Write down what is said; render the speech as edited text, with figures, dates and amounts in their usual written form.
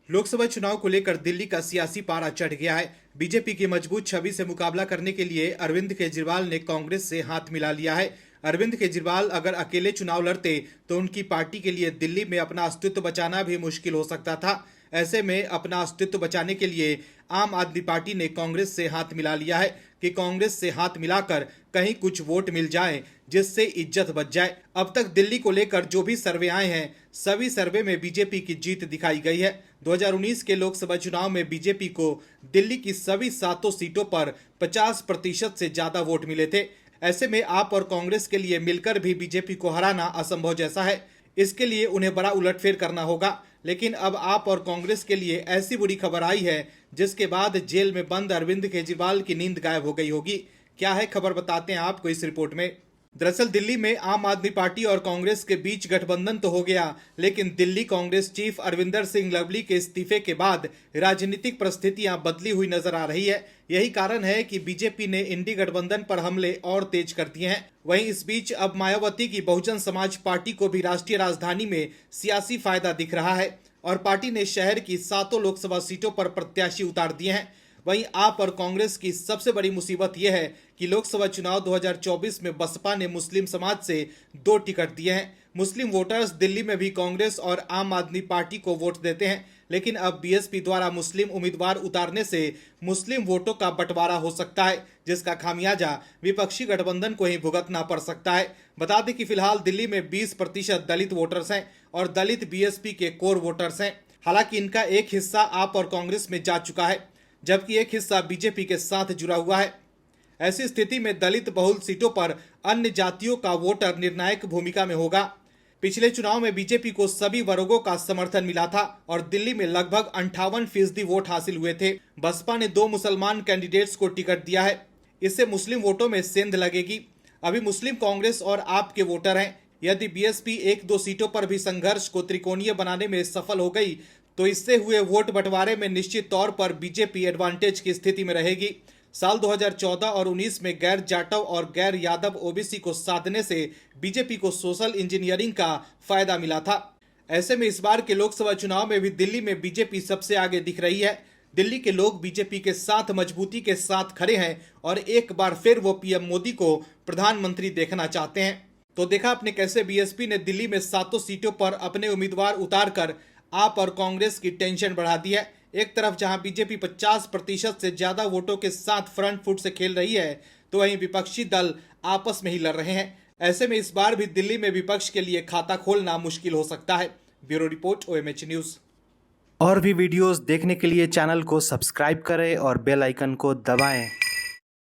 लोकसभा चुनाव को लेकर दिल्ली का सियासी पारा चढ़ गया है। बीजेपी की मजबूत छवि से मुकाबला करने के लिए अरविंद केजरीवाल ने कांग्रेस से हाथ मिला लिया है। अरविंद केजरीवाल अगर अकेले चुनाव लड़ते तो उनकी पार्टी के लिए दिल्ली में अपना अस्तित्व बचाना भी मुश्किल हो सकता था। ऐसे में अपना अस्तित्व बचाने के लिए आम आदमी पार्टी ने कांग्रेस से हाथ मिला लिया है कि कांग्रेस से हाथ मिलाकर कहीं कुछ वोट मिल जाए जिससे इज्जत बच जाए। अब तक दिल्ली को लेकर जो भी सर्वे आए हैं सभी सर्वे में बीजेपी की जीत दिखाई गई है। 2019 के लोकसभा चुनाव में बीजेपी को दिल्ली की सभी 7 सीटों पर 50% से ज्यादा वोट मिले थे। ऐसे में आप और कांग्रेस के लिए मिलकर भी बीजेपी को हराना असंभव जैसा है। इसके लिए उन्हें बड़ा उलटफेर करना होगा। लेकिन अब आप और कांग्रेस के लिए ऐसी बुरी खबर आई है जिसके बाद जेल में बंद अरविंद केजरीवाल की नींद गायब हो गई होगी। क्या है खबर, बताते हैं आपको इस रिपोर्ट में। दरअसल दिल्ली में आम आदमी पार्टी और कांग्रेस के बीच गठबंधन तो हो गया, लेकिन दिल्ली कांग्रेस चीफ अरविंदर सिंह लवली के इस्तीफे के बाद राजनीतिक परिस्थितियां बदली हुई नजर आ रही है। यही कारण है कि बीजेपी ने इंडी गठबंधन पर हमले और तेज कर दिए हैं। वहीं इस बीच अब मायावती की बहुजन समाज पार्टी को भी राष्ट्रीय राजधानी में सियासी फायदा दिख रहा है और पार्टी ने शहर की 7 लोकसभा सीटों पर प्रत्याशी उतार दिए हैं। वहीं आप और कांग्रेस की सबसे बड़ी मुसीबत यह है कि लोकसभा चुनाव 2024 में बसपा ने मुस्लिम समाज से 2 टिकट दिए हैं। मुस्लिम वोटर्स दिल्ली में भी कांग्रेस और आम आदमी पार्टी को वोट देते हैं, लेकिन अब बीएसपी द्वारा मुस्लिम उम्मीदवार उतारने से मुस्लिम वोटों का बंटवारा हो सकता है, जिसका खामियाजा विपक्षी गठबंधन को ही भुगतना पड़ सकता है। बता दें कि फिलहाल दिल्ली में 20% दलित वोटर्स हैं और दलित बीएसपी के कोर वोटर्स हैं। हालांकि इनका एक हिस्सा आप और कांग्रेस में जा चुका है, जबकि एक हिस्सा बीजेपी के साथ जुड़ा हुआ है। ऐसी स्थिति में दलित बहुल सीटों पर अन्य जातियों का वोटर निर्णायक भूमिका में होगा। पिछले चुनाव में बीजेपी को सभी वर्गों का समर्थन मिला था और दिल्ली में लगभग 58% वोट हासिल हुए थे। बसपा ने 2 मुसलमान कैंडिडेट्स को टिकट दिया है। इससे मुस्लिम वोटों में सेंध लगेगी। अभी मुस्लिम कांग्रेस और आप के वोटर हैं। यदि बीएसपी 1-2 सीटों पर भी संघर्ष को त्रिकोणीय बनाने में सफल हो गई तो इससे हुए वोट बंटवारे में निश्चित तौर पर बीजेपी एडवांटेज की स्थिति में रहेगी। साल 2014 और 19 में गैर जाटव और गैर यादव ओबीसी को साधने से बीजेपी को सोशल इंजीनियरिंग का फायदा मिला था। ऐसे में इस बार के लोकसभा चुनाव में भी दिल्ली में बीजेपी सबसे आगे दिख रही है। दिल्ली के लोग बीजेपी के साथ मजबूती के साथ खड़े हैं और एक बार फिर वो पीएम मोदी को प्रधानमंत्री देखना चाहते हैं। तो देखा आपने कैसे बीएसपी ने दिल्ली में 7 सीटों पर अपने उम्मीदवार उतार कर आप और कांग्रेस की टेंशन बढ़ा दी है। एक तरफ जहां बीजेपी 50% से ज्यादा वोटों के साथ फ्रंट फुट से खेल रही है, तो वहीं विपक्षी दल आपस में ही लड़ रहे हैं। ऐसे में इस बार भी दिल्ली में विपक्ष के लिए खाता खोलना मुश्किल हो सकता है। Bureau report, OMH news. और भी वीडियोस देखने के लिए चैनल को सब्सक्राइब करें और बेल आइकन को दबाएं।